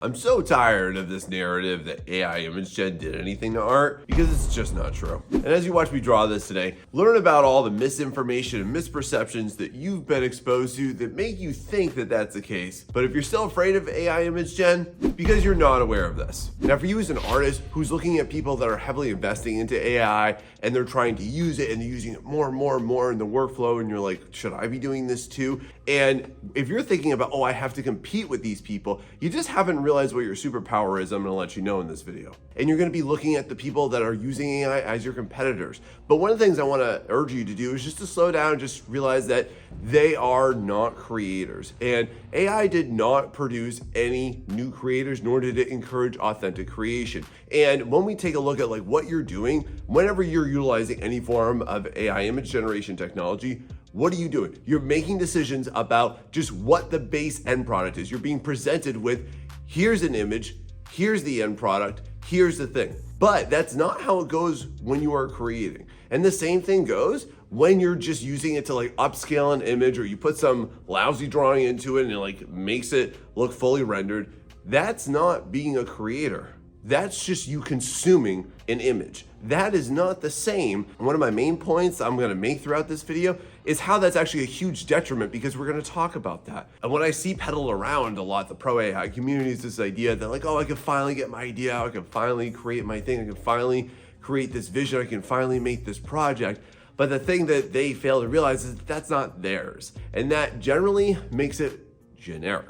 I'm so tired of this narrative that AI image gen did anything to art because it's just not true. And as you watch me draw this today, learn about all the misinformation and misperceptions that you've been exposed to that make you think that that's the case. But if you're still afraid of AI image gen, because you're not aware of this. Now, for you as an artist who's looking at people that are heavily investing into AI and they're trying to use it and they're using it more and more and more in the workflow, and you're like, should I be doing this too? And if you're thinking about, oh, I have to compete with these people, you just haven't realized what your superpower is. I'm gonna let you know in this video. And you're gonna be looking at the people that are using AI as your competitors. But one of the things I wanna urge you to do is just to slow down and just realize that they are not creators. And AI did not produce any new creators, nor did it encourage authentic creation. And when we take a look at like what you're doing, whenever you're utilizing any form of AI image generation technology, what are you doing? You're making decisions about just what the base end product is. You're being presented with, here's an image, here's the end product, here's the thing. But that's not how it goes when you are creating. And the same thing goes when you're just using it to like upscale an image, or you put some lousy drawing into it and it like makes it look fully rendered. That's not being a creator. That's just you consuming an image. That is not the same. And one of my main points I'm gonna make throughout this video is how that's actually a huge detriment, because we're gonna talk about that. And what I see peddled around a lot, the pro AI community, is this idea that like, oh, I can finally get my idea out, I can finally create my thing, I can finally create this vision, I can finally make this project. But the thing that they fail to realize is that that's not theirs. And that generally makes it generic.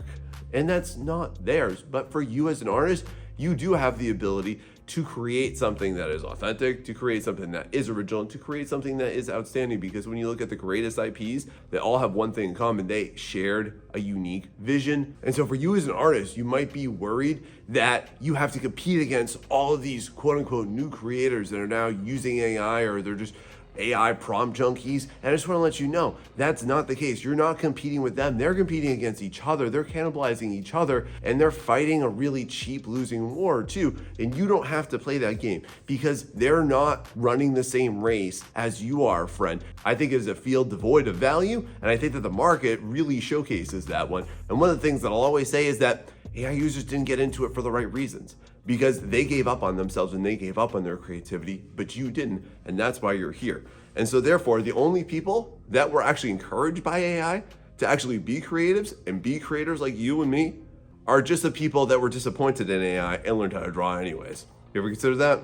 And that's not theirs. But for you as an artist, you do have the ability to create something that is authentic, to create something that is original, to create something that is outstanding. Because when you look at the greatest IPs, they all have one thing in common: they shared a unique vision. And so for you as an artist, you might be worried that you have to compete against all of these quote unquote new creators that are now using AI, or they're just AI prompt junkies. And I just want to let you know, that's not the case. You're not competing with them. They're competing against each other. They're cannibalizing each other, and they're fighting a really cheap losing war too. And you don't have to play that game because they're not running the same race as you are, friend. I think it is a field devoid of value, and I think that the market really showcases that one. And one of the things that I'll always say is that AI users didn't get into it for the right reasons, because they gave up on themselves and they gave up on their creativity, but you didn't, and that's why you're here. And so therefore, the only people that were actually encouraged by AI to actually be creatives and be creators like you and me are just the people that were disappointed in AI and learned how to draw anyways. You ever consider that?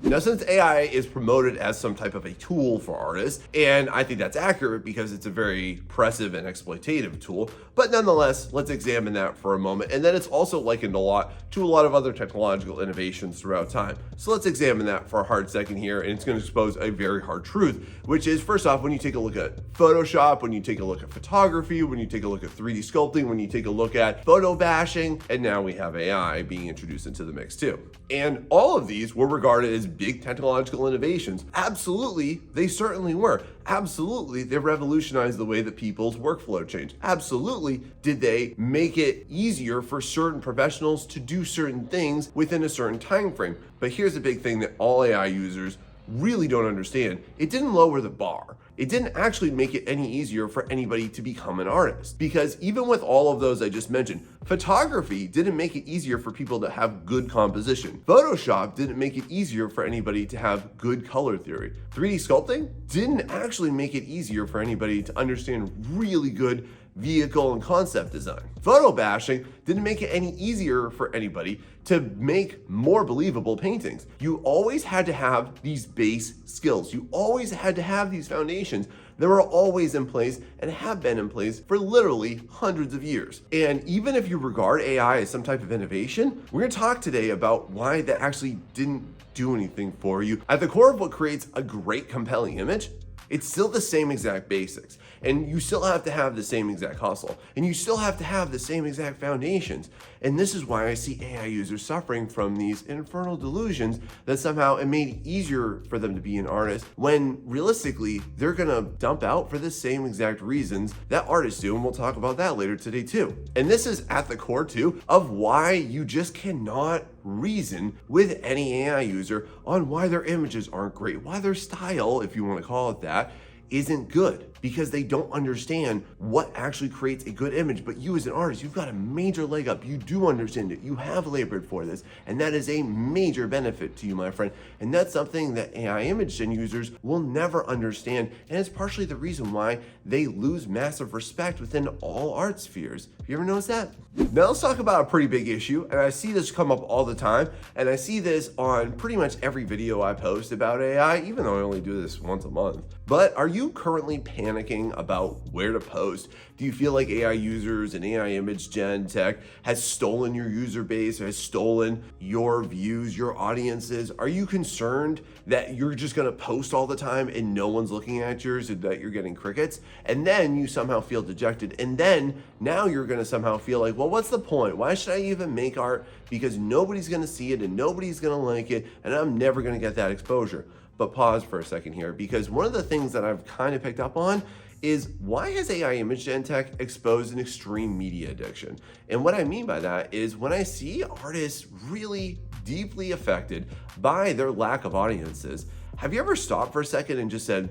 Now, since AI is promoted as some type of a tool for artists, and I think that's accurate because it's a very oppressive and exploitative tool, but nonetheless, let's examine that for a moment. And then it's also likened a lot to a lot of other technological innovations throughout time. So let's examine that for a hard second here, and it's going to expose a very hard truth, which is, first off, when you take a look at Photoshop, when you take a look at photography, when you take a look at 3D sculpting, when you take a look at photo bashing, and now we have AI being introduced into the mix too. And all of these were regarded as big technological innovations. Absolutely, they certainly were. Absolutely, they revolutionized the way that people's workflow changed. Absolutely, did they make it easier for certain professionals to do certain things within a certain time frame. But here's the big thing that all AI users really don't understand. It didn't lower the bar. It didn't actually make it any easier for anybody to become an artist. Because even with all of those I just mentioned, photography didn't make it easier for people to have good composition. Photoshop didn't make it easier for anybody to have good color theory. 3D sculpting didn't actually make it easier for anybody to understand really good vehicle and concept design. Photo bashing didn't make it any easier for anybody to make more believable paintings. You always had to have these base skills. You always had to have these foundations that were always in place and have been in place for literally hundreds of years. And even if you regard AI as some type of innovation, we're gonna talk today about why that actually didn't do anything for you. At the core of what creates a great, compelling image, it's still the same exact basics, and you still have to have the same exact hustle, and you still have to have the same exact foundations. And this is why I see AI users suffering from these infernal delusions that somehow it made it easier for them to be an artist, when realistically, they're gonna dump out for the same exact reasons that artists do, and we'll talk about that later today too. And this is at the core too of why you just cannot reason with any AI user on why their images aren't great, why their style, if you want to call it that, isn't good. because they don't understand what actually creates a good image. But you as an artist, you've got a major leg up. You do understand it. You have labored for this. And that is a major benefit to you, my friend. And that's something that AI image gen users will never understand. And it's partially the reason why they lose massive respect within all art spheres. Have you ever noticed that? Now let's talk about a pretty big issue. And I see this come up all the time. And I see this on pretty much every video I post about AI, even though I only do this once a month. But are you currently panicking about where to post? Do you feel like AI users and AI image gen tech has stolen your user base, has stolen your views, your audiences? Are you concerned that you're just gonna post all the time and no one's looking at yours and that you're getting crickets? And then you somehow feel dejected. And then now you're gonna somehow feel like, well, what's the point? Why should I even make art? Because nobody's gonna see it and nobody's gonna like it, and I'm never gonna get that exposure. But pause for a second here, because one of the things that I've kind of picked up on is, why has AI image gen tech exposed an extreme media addiction? And what I mean by that is, when I see artists really deeply affected by their lack of audiences, have you ever stopped for a second and just said,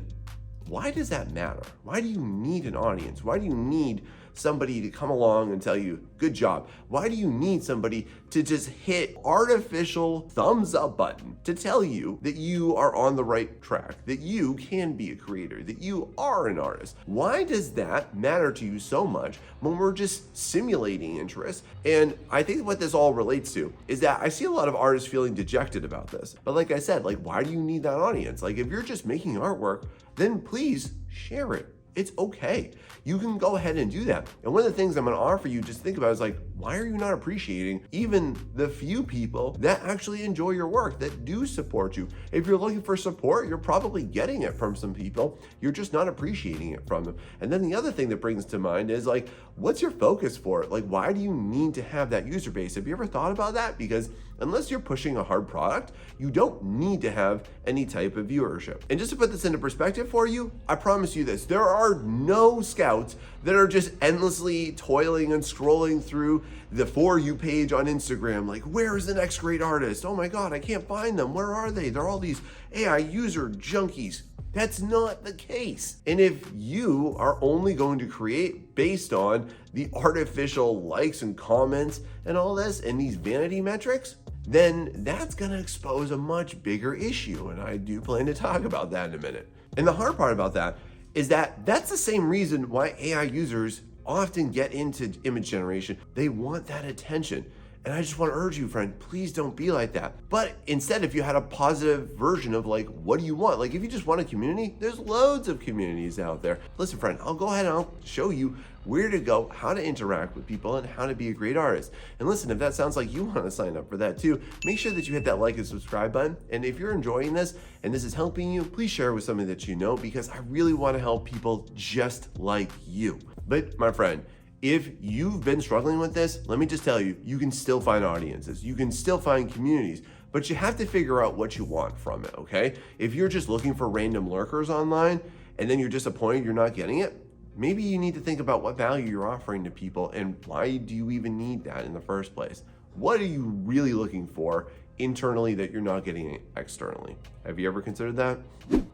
why does that matter? Why do you need an audience? Why do you need somebody to come along and tell you, good job? Why do you need somebody to just hit artificial thumbs up button to tell you that you are on the right track, that you can be a creator, that you are an artist? Why does that matter to you so much when we're just simulating interest? And I think what this all relates to is that I see a lot of artists feeling dejected about this. But like I said, like, why do you need that audience? Like, if you're just making artwork, then please share it. It's okay. You can go ahead and do that. And one of the things I'm going to offer you just think about is, like, why are you not appreciating even the few people that actually enjoy your work, that do support you? If you're looking for support, you're probably getting it from some people. You're just not appreciating it from them. And then the other thing that brings to mind is, like, what's your focus for it? Like, why do you need to have that user base? Have you ever thought about that? Because unless you're pushing a hard product, you don't need to have any type of viewership. And just to put this into perspective for you, I promise you this, there are no scouts that are just endlessly toiling and scrolling through the For You page on Instagram, like, where is the next great artist? Oh my God, I can't find them. Where are they? They're all these AI user junkies. That's not the case. And if you are only going to create based on the artificial likes and comments and all this and these vanity metrics, then that's gonna expose a much bigger issue. And I do plan to talk about that in a minute. And the hard part about that is that that's the same reason why AI users often get into image generation. They want that attention. And I just want to urge you, friend, please don't be like that. But instead, if you had a positive version of, like, what do you want? Like, if you just want a community, there's loads of communities out there. Listen, friend, I'll go ahead and I'll show you where to go, how to interact with people, and how to be a great artist. And listen, if that sounds like you want to sign up for that too, make sure that you hit that like and subscribe button. And if you're enjoying this and this is helping you, please share it with somebody that you know, because I really want to help people just like you. But my friend, if you've been struggling with this, let me just tell you, you can still find audiences. You can still find communities, but you have to figure out what you want from it, okay? If you're just looking for random lurkers online and then you're disappointed you're not getting it, maybe you need to think about what value you're offering to people and why do you even need that in the first place? What are you really looking for internally that you're not getting externally? Have you ever considered that?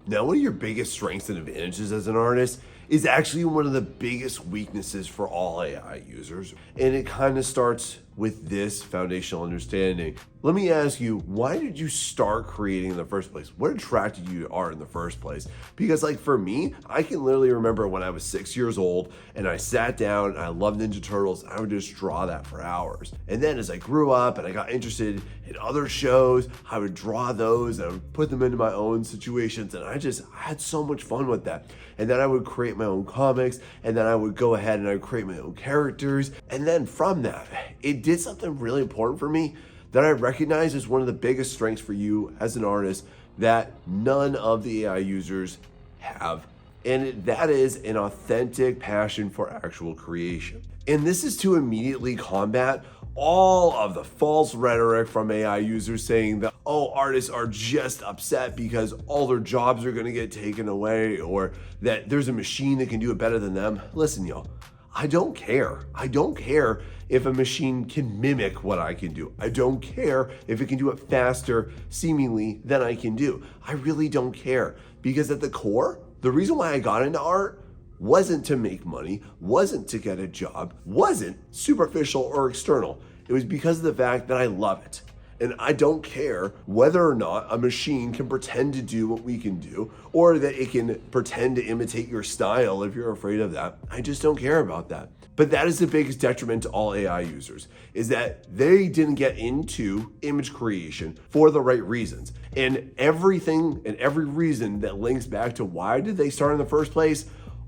Now, one of your biggest strengths and advantages as an artist is actually one of the biggest weaknesses for all AI users. And it kind of starts with this foundational understanding. Let me ask you, why did you start creating in the first place? What attracted you to art in the first place? Because, like, for me, I can literally remember when I was 6 years old and I sat down and I loved Ninja Turtles. I would just draw that for hours. And then as I grew up and I got interested in other shows, I would draw those and I would put them into my own situations. And I had so much fun with that. And then I would create my own comics, and then I would go ahead and I would create my own characters. And then from that, it did something really important for me that I recognize as one of the biggest strengths for you as an artist that none of the AI users have. And that is an authentic passion for actual creation. And this is to immediately combat all of the false rhetoric from AI users saying that, oh, artists are just upset because all their jobs are gonna get taken away, or that there's a machine that can do it better than them. Listen, y'all, I don't care. I don't care if a machine can mimic what I can do. I don't care if it can do it faster, seemingly, than I can do. I really don't care, because at the core, the reason why I got into art wasn't to make money, wasn't to get a job, wasn't superficial or external. It was because of the fact that I love it. And I don't care whether or not a machine can pretend to do what we can do, or that it can pretend to imitate your style if you're afraid of that. I just don't care about that. But that is the biggest detriment to all AI users, is that they didn't get into image creation for the right reasons. And everything and every reason that links back to why did they start in the first place,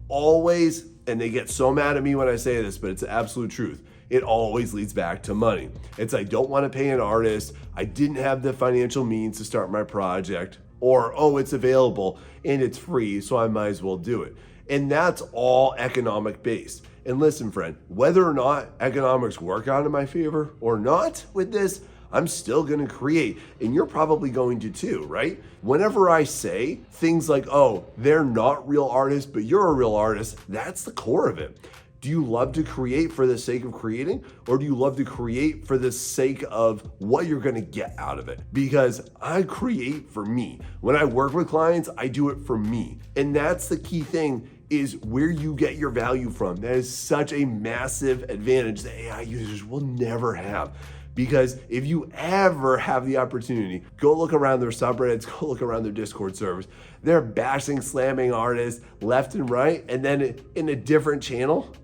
always, and they get so mad at me when I say this, but it's the absolute truth, it always leads back to money. It's I don't want to pay an artist, I didn't have the financial means to start my project, or oh, it's available and it's free, so I might as well do it. And that's all economic based. And listen, friend, whether or not economics work out in my favor or not with this, I'm still going to create, and you're probably going to too, right? Whenever I say things like, oh, they're not real artists, but you're a real artist, that's the core of it. Do you love to create for the sake of creating, or do you love to create for the sake of what you're going to get out of it? Because I create for me. When I work with clients, I do it for me. And that's the key thing, is where you get your value from. That is such a massive advantage that AI users will never have. Because if you ever have the opportunity, go look around their subreddits, go look around their Discord servers. They're bashing, slamming artists left and right, and then in a different channel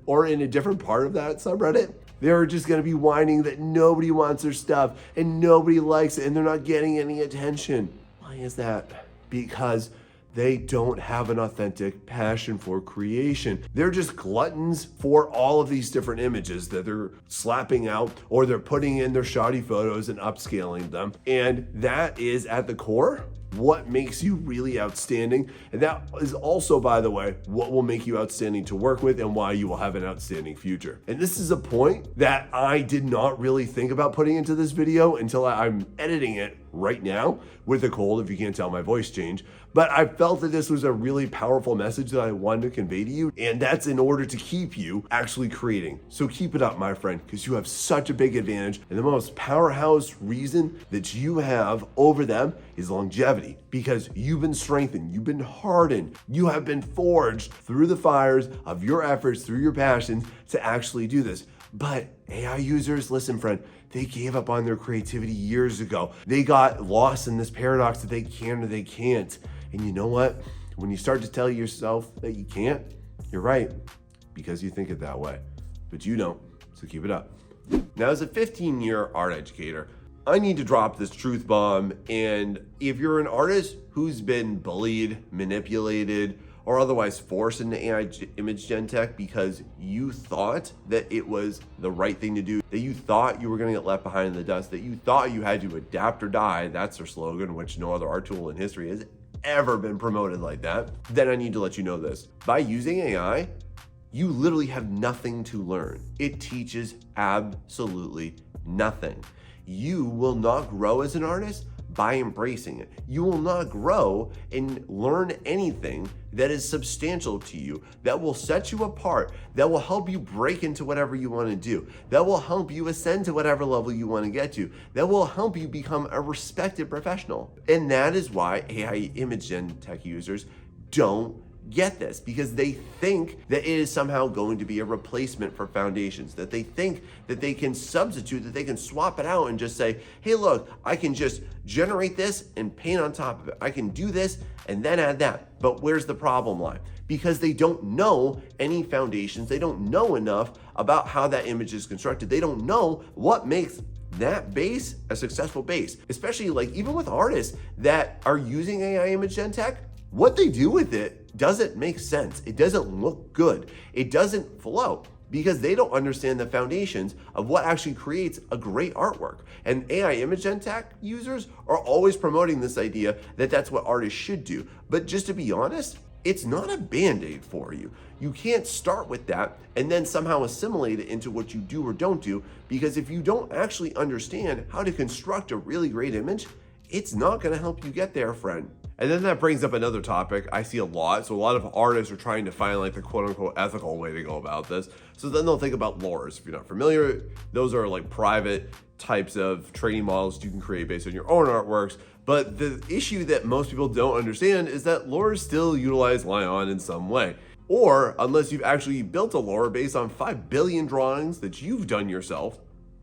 or in a different part of that subreddit, they're just gonna be whining that nobody wants their stuff and nobody likes it and they're not getting any attention. Why is that? Because they don't have an authentic passion for creation. They're just gluttons for all of these different images that they're slapping out, or they're putting in their shoddy photos and upscaling them. And that is at the core what makes you really outstanding. And that is also, by the way, what will make you outstanding to work with and why you will have an outstanding future. And this is a point that I did not really think about putting into this video until I'm editing it right now with a cold, if you can't tell my voice change. But I felt that this was a really powerful message that I wanted to convey to you, and that's in order to keep you actually creating. So keep it up, my friend, because you have such a big advantage, and the most powerhouse reason that you have over them is longevity, because you've been strengthened, you've been hardened, you have been forged through the fires of your efforts, through your passions to actually do this. But AI users, listen, friend, they gave up on their creativity years ago. They got lost in this paradox that they can or they can't. And you know what? When you start to tell yourself that you can't, you're right, because you think it that way. But you don't, so keep it up. Now, as a 15-year art educator, I need to drop this truth bomb. And if you're an artist who's been bullied, manipulated, or otherwise forced into AI image gen tech because you thought that it was the right thing to do, that you thought you were gonna get left behind in the dust, that you thought you had to adapt or die, that's their slogan, which no other art tool in history has ever been promoted like that, then I need to let you know this. By using AI, you literally have nothing to learn. It teaches absolutely nothing. You will not grow as an artist by embracing it. You will not grow and learn anything that is substantial to you, that will set you apart, that will help you break into whatever you want to do, that will help you ascend to whatever level you want to get to, that will help you become a respected professional. And that is why AI image gen tech users don't get this, because they think that it is somehow going to be a replacement for foundations, that they think that they can substitute, that they can swap it out and just say, hey, look, I can just generate this and paint on top of it. I can do this and then add that. But where's the problem lie? Because they don't know any foundations. They don't know enough about how that image is constructed. They don't know what makes that base a successful base, especially like even with artists that are using AI image gen tech. What they do with it doesn't make sense. It doesn't look good. It doesn't flow because they don't understand the foundations of what actually creates a great artwork. And AI image gen tech users are always promoting this idea that that's what artists should do. But just to be honest, it's not a band-aid for you. You can't start with that and then somehow assimilate it into what you do or don't do, because if you don't actually understand how to construct a really great image, it's not gonna help you get there, friend. And then that brings up another topic I see a lot. So a lot of artists are trying to find like the quote unquote ethical way to go about this. So then they'll think about lures. If you're not familiar, those are like private types of training models you can create based on your own artworks. But the issue that most people don't understand is that lures still utilize Lion in some way. or unless you've actually built a lore based on 5 billion drawings that you've done yourself,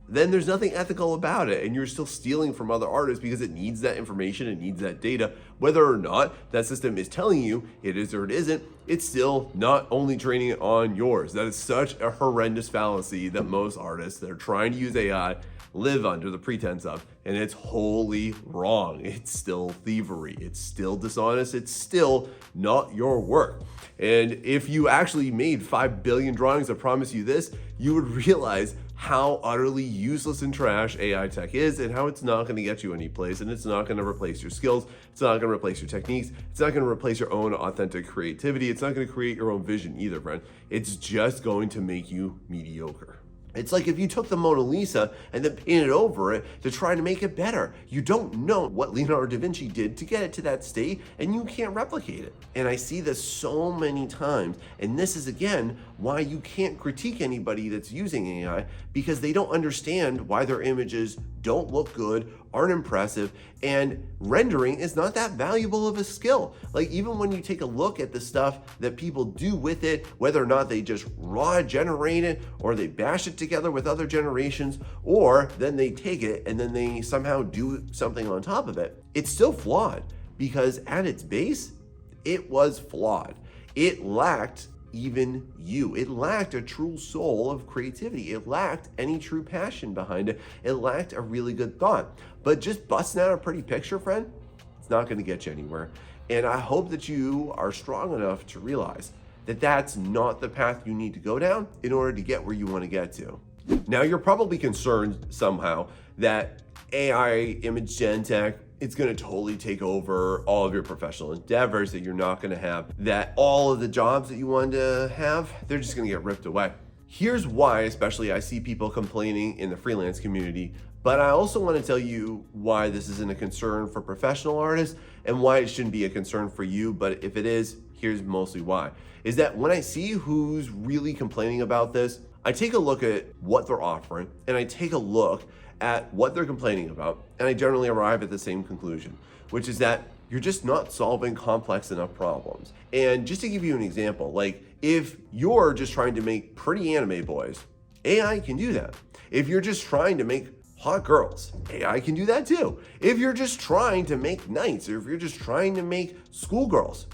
then there's nothing ethical about it, and you're still stealing from other artists because it needs that information, it needs that data. Whether or not that system is telling you it is or it isn't, it's still not only training it on yours. That is such a horrendous fallacy that most artists that are trying to use AI live under the pretense of, and it's wholly wrong. It's still thievery, it's still dishonest, it's still not your work. And if you actually made 5 billion drawings that promise you this, you would realize how utterly useless and trash AI tech is, and how it's not going to get you any place, and it's not going to replace your skills, it's not going to replace your techniques, it's not going to replace your own authentic creativity, it's not going to create your own vision either, friend. It's just going to make you mediocre. It's like if you took the Mona Lisa and then painted over it to try to make it better. You don't know what Leonardo da Vinci did to get it to that state, and you can't replicate it. And I see this so many times, and this is again why you can't critique anybody that's using AI, because they don't understand why their images don't look good, aren't impressive, and rendering is not that valuable of a skill. Like, even when you take a look at the stuff that people do with it, whether or not they just raw generate it or they bash it together with other generations, or then they take it and then they somehow do something on top of it, it's still flawed, because at its base, it was flawed. It lacked even you. It lacked a true soul of creativity. It lacked any true passion behind it. It lacked a really good thought. But just busting out a pretty picture, friend, it's not going to get you anywhere. And I hope that you are strong enough to realize that that's not the path you need to go down in order to get where you want to get to. Now, you're probably concerned somehow that AI image gen tech, it's going to totally take over all of your professional endeavors, that you're not going to have, that all of the jobs that you wanted to have, they're just going to get ripped away. Here's why, especially I see people complaining in the freelance community, but I also want to tell you why this isn't a concern for professional artists and why it shouldn't be a concern for you. But if it is, here's mostly why. Is that when I see who's really complaining about this, I take a look at what they're offering and I take a look at what they're complaining about, and I generally arrive at the same conclusion, which is that you're just not solving complex enough problems. And just to give you an example, like if you're just trying to make pretty anime boys, AI can do that. If you're just trying to make hot girls, AI can do that too. If you're just trying to make knights, or if you're just trying to make schoolgirls,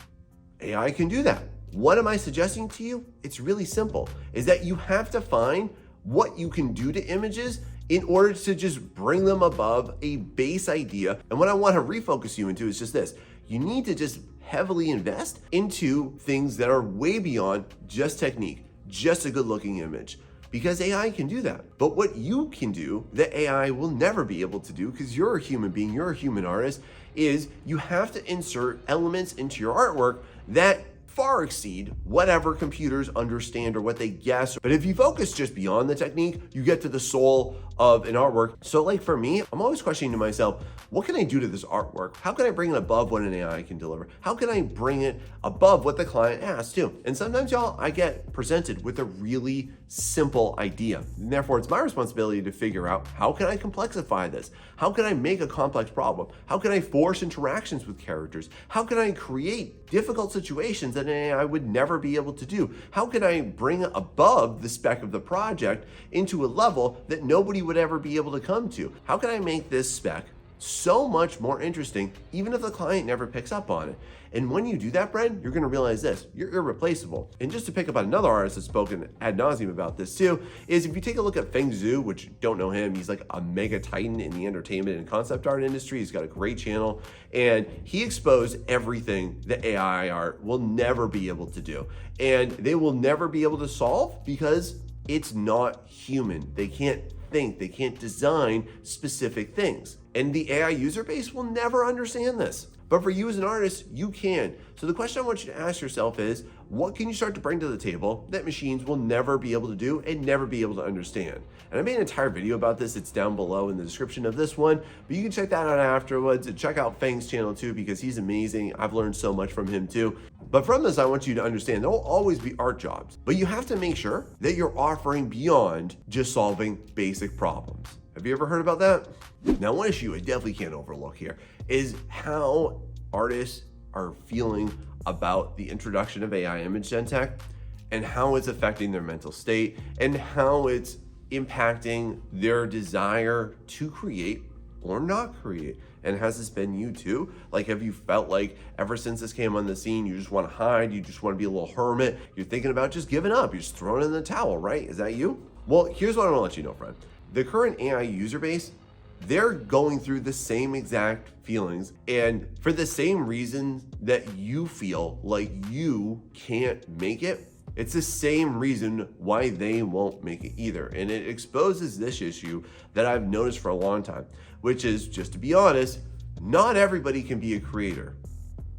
AI can do that. What am I suggesting to you? It's really simple, is that you have to find what you can do to images in order to just bring them above a base idea. And what I want to refocus you into is just this. You need to just heavily invest into things that are way beyond just technique, just a good looking image, because AI can do that. But what you can do that AI will never be able to do, because you're a human being, you're a human artist, is you have to insert elements into your artwork that far exceed whatever computers understand or what they guess. But if you focus just beyond the technique, you get to the soul of an artwork. So like for me, I'm always questioning to myself, what can I do to this artwork? How can I bring it above what an AI can deliver? How can I bring it above what the client asks too? And sometimes, y'all, I get presented with a really simple idea. And therefore, it's my responsibility to figure out, how can I complexify this? How can I make a complex problem? How can I force interactions with characters? How can I create difficult situations that an AI would never be able to do? How can I bring above the spec of the project into a level that nobody would ever be able to come to? How can I make this spec so much more interesting, even if the client never picks up on it? And when you do that, Brent, you're gonna realize this, you're irreplaceable. And just to pick up on another artist that's spoken ad nauseum about this too, is if you take a look at Feng Zhu, which you don't know him, he's like a mega titan in the entertainment and concept art industry. He's got a great channel, and he exposed everything that AI art will never be able to do. And they will never be able to solve because it's not human. They can't think, they can't design specific things. And the AI user base will never understand this. But for you as an artist, you can. So the question I want you to ask yourself is, what can you start to bring to the table that machines will never be able to do and never be able to understand? And I made an entire video about this. It's down below in the description of this one, but you can check that out afterwards, and check out Feng's channel too, because he's amazing. I've learned so much from him too. But from this, I want you to understand there will always be art jobs, but you have to make sure that you're offering beyond just solving basic problems. Have you ever heard about that? Now, one issue I definitely can't overlook here is how artists are feeling about the introduction of AI image gen tech and how it's affecting their mental state and how it's impacting their desire to create or not create. And has this been you too? Like, have you felt like ever since this came on the scene, you just want to hide, you just want to be a little hermit, you're thinking about just giving up, you're just throwing in the towel, right? Is that you? Well, here's what I want to let you know, friend. The current AI user base, they're going through the same exact feelings, and for the same reason that you feel like you can't make it, it's the same reason why they won't make it either. And it exposes this issue that I've noticed for a long time, which is, just to be honest, not everybody can be a creator,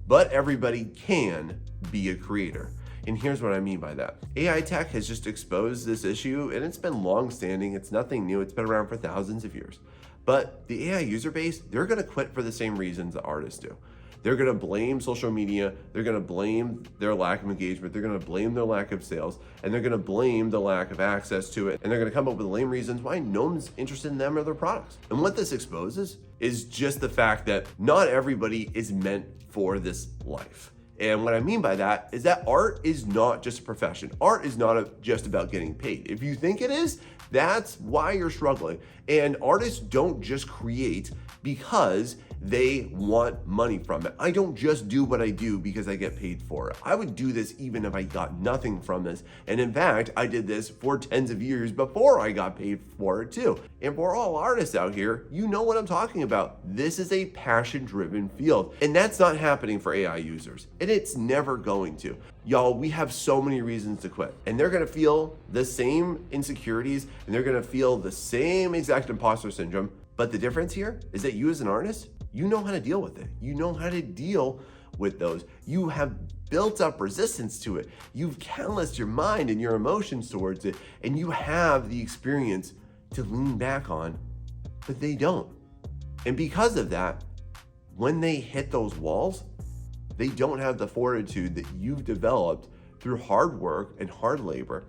but everybody can be a creator. And here's what I mean by that. AI tech has just exposed this issue, and it's been long-standing. It's nothing new. It's been around for thousands of years. But the AI user base, they're gonna quit for the same reasons that artists do. They're gonna blame social media, they're gonna blame their lack of engagement, they're gonna blame their lack of sales, and they're gonna blame the lack of access to it, and they're gonna come up with lame reasons why no one's interested in them or their products. And what this exposes is just the fact that not everybody is meant for this life. And what I mean by that is that art is not just a profession. Art is not just about getting paid. If you think it is, that's why you're struggling. And artists don't just create because they want money from it. I don't just do what I do because I get paid for it. I would do this even if I got nothing from this. And in fact, I did this for tens of years before I got paid for it too. And for all artists out here, you know what I'm talking about. This is a passion-driven field. And that's not happening for AI users. And it's never going to. Y'all, we have so many reasons to quit. And they're gonna feel the same insecurities, and they're gonna feel the same exact imposter syndrome. But the difference here is that you as an artist, you know how to deal with it. You know how to deal with those. You have built up resistance to it. You've calloused your mind and your emotions towards it, and you have the experience to lean back on, but they don't. And because of that, when they hit those walls, they don't have the fortitude that you've developed through hard work and hard labor.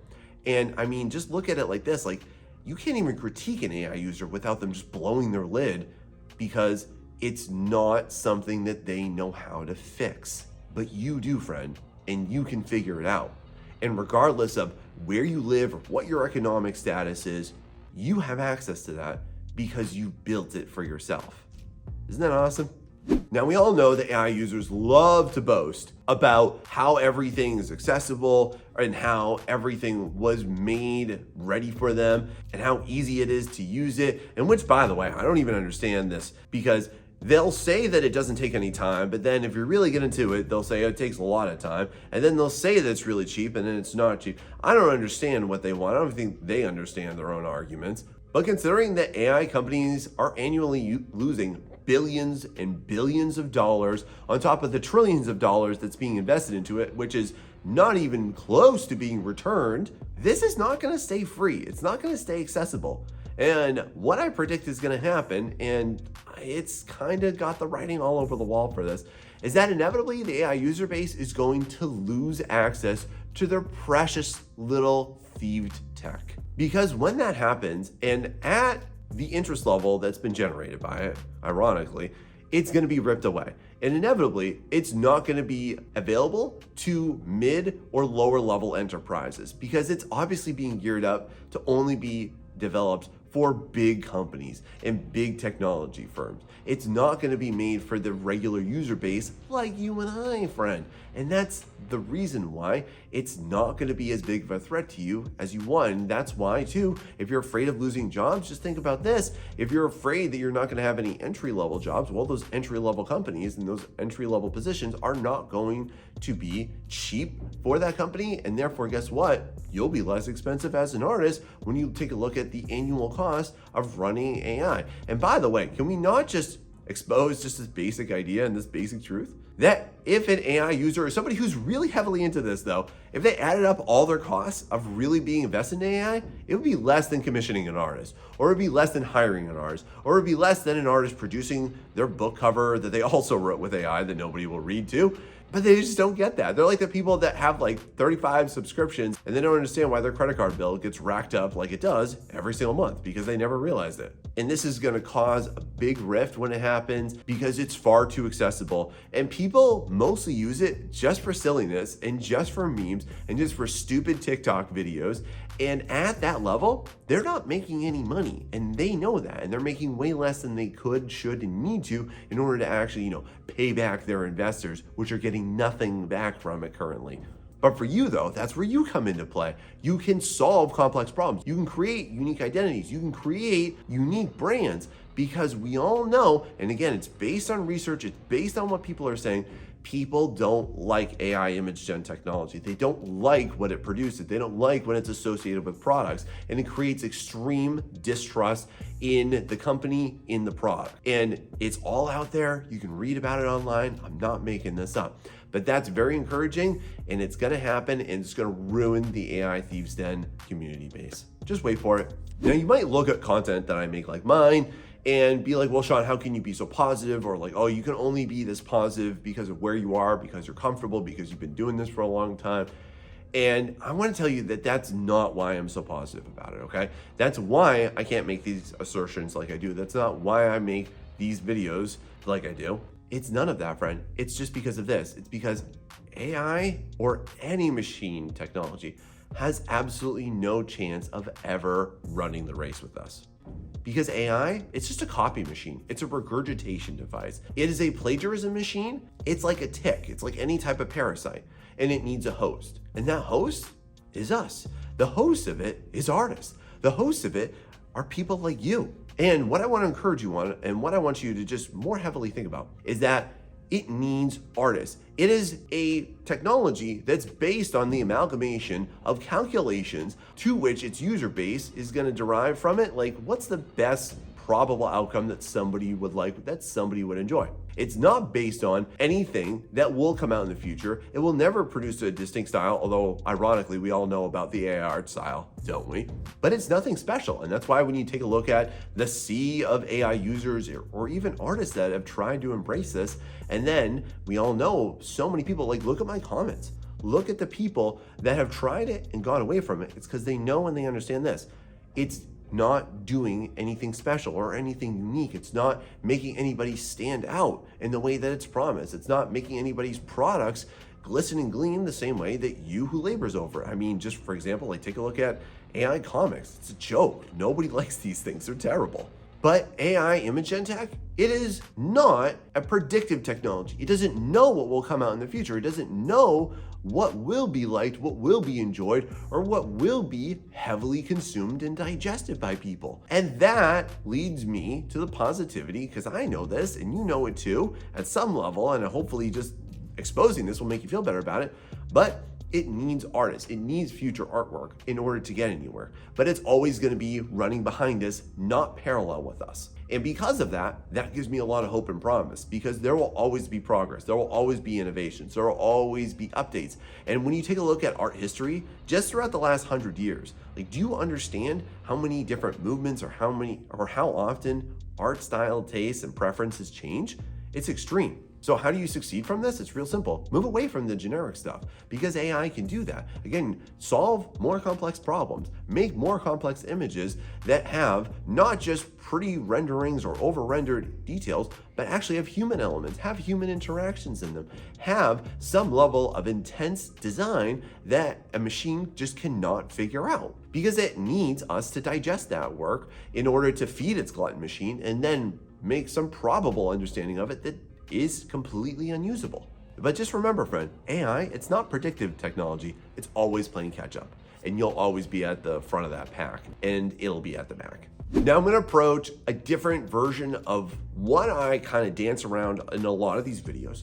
And I mean, just look at it like this, like, you can't even critique an AI user without them just blowing their lid because it's not something that they know how to fix. But you do, friend, and you can figure it out. And regardless of where you live or what your economic status is, you have access to that because you built it for yourself. Isn't that awesome? Now, we all know that AI users love to boast about how everything is accessible and how everything was made ready for them and how easy it is to use it. And which, by the way, I don't even understand this, because they'll say that it doesn't take any time, but then if you really get into it, they'll say it takes a lot of time. And then they'll say that it's really cheap, and then it's not cheap. I don't understand what they want. I don't think they understand their own arguments. But considering that AI companies are annually losing billions and billions of dollars on top of the trillions of dollars that's being invested into it, which is not even close to being returned, this is not going to stay free. It's not going to stay accessible. And what I predict is going to happen, and it's kind of got the writing all over the wall for this, is that inevitably the AI user base is going to lose access to their precious little thieved tech. Because when that happens, and at the interest level that's been generated by it, ironically, it's going to be ripped away. And inevitably, it's not going to be available to mid or lower level enterprises because it's obviously being geared up to only be developed for big companies and big technology firms. It's not going to be made for the regular user base like you and I, friend. And that's the reason why it's not going to be as big of a threat to you as you want. And that's why, too, if you're afraid of losing jobs, just think about this. If you're afraid that you're not going to have any entry-level jobs, well, those entry-level companies and those entry-level positions are not going to be cheap for that company. And therefore, guess what? You'll be less expensive as an artist when you take a look at the annual cost of running AI. And by the way, can we not just expose just this basic idea and this basic truth? That if an AI user or somebody who's really heavily into this though, if they added up all their costs of really being invested in AI, it would be less than commissioning an artist, or it'd be less than hiring an artist, or it'd be less than an artist producing their book cover that they also wrote with AI that nobody will read to. But they just don't get that. They're like the people that have like 35 subscriptions and they don't understand why their credit card bill gets racked up like it does every single month because they never realized it. And this is going to cause a big rift when it happens because it's far too accessible. And people people mostly use it just for silliness and just for memes and just for stupid TikTok videos. And at that level, they're not making any money, and they know that, and they're making way less than they could, should, and need to in order to actually, pay back their investors, which are getting nothing back from it currently. But for you though, that's where you come into play. You can solve complex problems. You can create unique identities. You can create unique brands, because we all know, and again, it's based on research, it's based on what people are saying, people don't like AI image gen technology. They don't like what it produces. They don't like when it's associated with products, and it creates extreme distrust in the company, in the product. And it's all out there. You can read about it online. I'm not making this up. But that's very encouraging, and it's gonna happen, and it's gonna ruin the AI Thieves Den community base. Just wait for it. Now, you might look at content that I make like mine and be like, well, Sean, how can you be so positive? Or like, oh, you can only be this positive because of where you are, because you're comfortable, because you've been doing this for a long time. And I want to tell you that that's not why I'm so positive about it, okay? That's why I can't make these assertions like I do. That's not why I make these videos like I do. It's none of that, friend. It's just because of this. It's because AI, or any machine technology, has absolutely no chance of ever running the race with us. Because AI, it's just a copy machine. It's a regurgitation device. It is a plagiarism machine. It's like a tick. It's like any type of parasite, and it needs a host. And that host is us. The host of it is artists. The hosts of it are people like you. And what I want to encourage you on, and what I want you to just more heavily think about, is that it needs artists. It is a technology that's based on the amalgamation of calculations to which its user base is going to derive from it. Like, what's the best probable outcome that somebody would like, that somebody would enjoy? It's not based on anything that will come out in the future. It will never produce a distinct style, although ironically, we all know about the AI art style, don't we? But it's nothing special. And that's why when you take a look at the sea of AI users or even artists that have tried to embrace this, and then we all know so many people, like, look at my comments. Look at the people that have tried it and gone away from it. It's because they know and they understand this. It's not doing anything special or anything unique. It's not making anybody stand out in the way that it's promised. It's not making anybody's products glisten and gleam the same way that you who labors over it. I mean, just for example, like, take a look at AI comics. It's a joke. Nobody likes these things. They're terrible. But AI image gen tech, it is not a predictive technology. It doesn't know what will come out in the future. It doesn't know what will be liked, what will be enjoyed, or what will be heavily consumed and digested by people. And that leads me to the positivity, because I know this and you know it too at some level, and hopefully just exposing this will make you feel better about it. But it needs artists, it needs future artwork in order to get anywhere. But it's always going to be running behind us, not parallel with us. And because of that, that gives me a lot of hope and promise, because there will always be progress. There will always be innovations. There will always be updates. And when you take a look at art history, just throughout the last 100 years, like, do you understand how many different movements or how often art style, tastes, and preferences change? It's extreme. So how do you succeed from this? It's real simple. Move away from the generic stuff, because AI can do that. Again, solve more complex problems, make more complex images that have not just pretty renderings or over-rendered details, but actually have human elements, have human interactions in them, have some level of intense design that a machine just cannot figure out, because it needs us to digest that work in order to feed its glutton machine and then make some probable understanding of it that is completely unusable. But just remember, friend, AI, it's not predictive technology. It's always playing catch up, and you'll always be at the front of that pack, and it'll be at the back. Now I'm going to approach a different version of what I kind of dance around in a lot of these videos.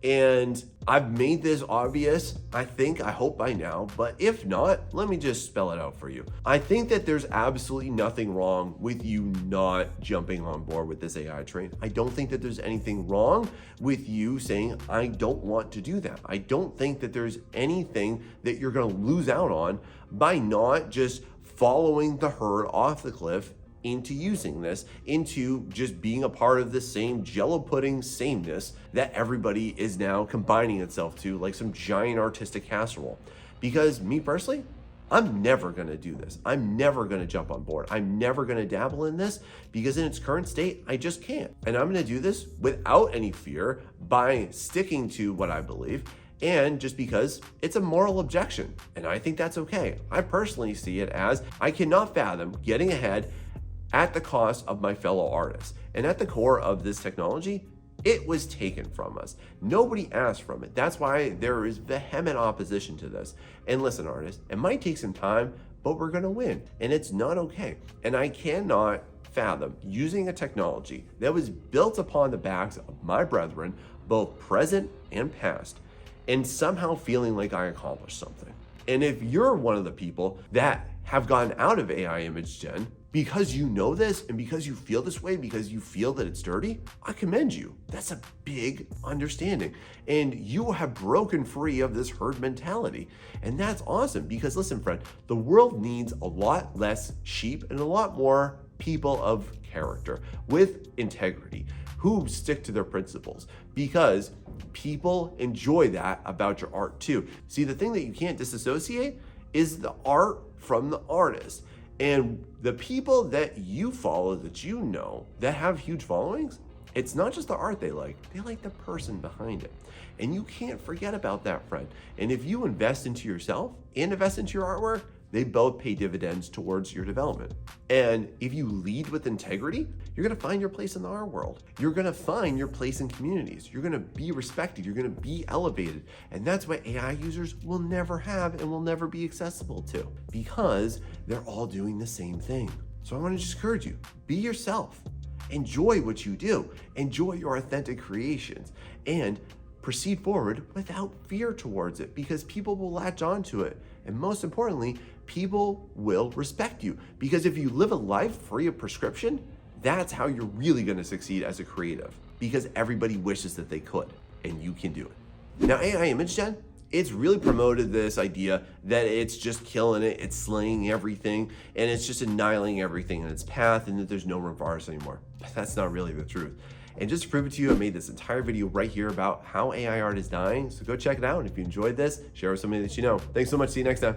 And I've made this obvious, I hope by now, but if not, let me just spell it out for you. I think that there's absolutely nothing wrong with you not jumping on board with this AI train. I don't think that there's anything wrong with you saying, I don't want to do that. I don't think that there's anything that you're going to lose out on by not just following the herd off the cliff into using this, into just being a part of the same Jello pudding sameness that everybody is now combining itself to, like some giant artistic casserole. Because me personally, I'm never gonna do this. I'm never gonna jump on board. I'm never gonna dabble in this because in its current state, I just can't. And I'm gonna do this without any fear by sticking to what I believe and just because it's a moral objection. And I think that's okay. I personally see it as I cannot fathom getting ahead at the cost of my fellow artists. And at the core of this technology, it was taken from us. Nobody asked from it. That's why there is vehement opposition to this. And listen, artists, it might take some time, but we're gonna win. And it's not okay. And I cannot fathom using a technology that was built upon the backs of my brethren, both present and past, and somehow feeling like I accomplished something. And if you're one of the people that have gotten out of AI image gen because you know this and because you feel this way, because you feel that it's dirty, I commend you. That's a big understanding. And you have broken free of this herd mentality. And that's awesome because listen, friend, the world needs a lot less sheep and a lot more people of character with integrity who stick to their principles, because people enjoy that about your art too. See, the thing that you can't disassociate is the art from the artist. And the people that you follow, that you know, that have huge followings, it's not just the art they like the person behind it. And you can't forget about that, friend. And if you invest into yourself and invest into your artwork, they both pay dividends towards your development. And if you lead with integrity, you're gonna find your place in the art world. You're gonna find your place in communities. You're gonna be respected. You're gonna be elevated. And that's what AI users will never have and will never be accessible to, because they're all doing the same thing. So I wanna just encourage you, be yourself. Enjoy what you do. Enjoy your authentic creations. And proceed forward without fear towards it, because people will latch onto it. And most importantly, people will respect you, because if you live a life free of prescription, that's how you're really going to succeed as a creative, because everybody wishes that they could, and you can do it. Now, AI image gen, it's really promoted this idea that it's just killing it, it's slaying everything, and it's just annihilating everything in its path, and that there's no reverse anymore. But that's not really the truth. And just to prove it to you, I made this entire video right here about how AI art is dying. So go check it out. And if you enjoyed this, share with somebody that you know. Thanks so much. See you next time.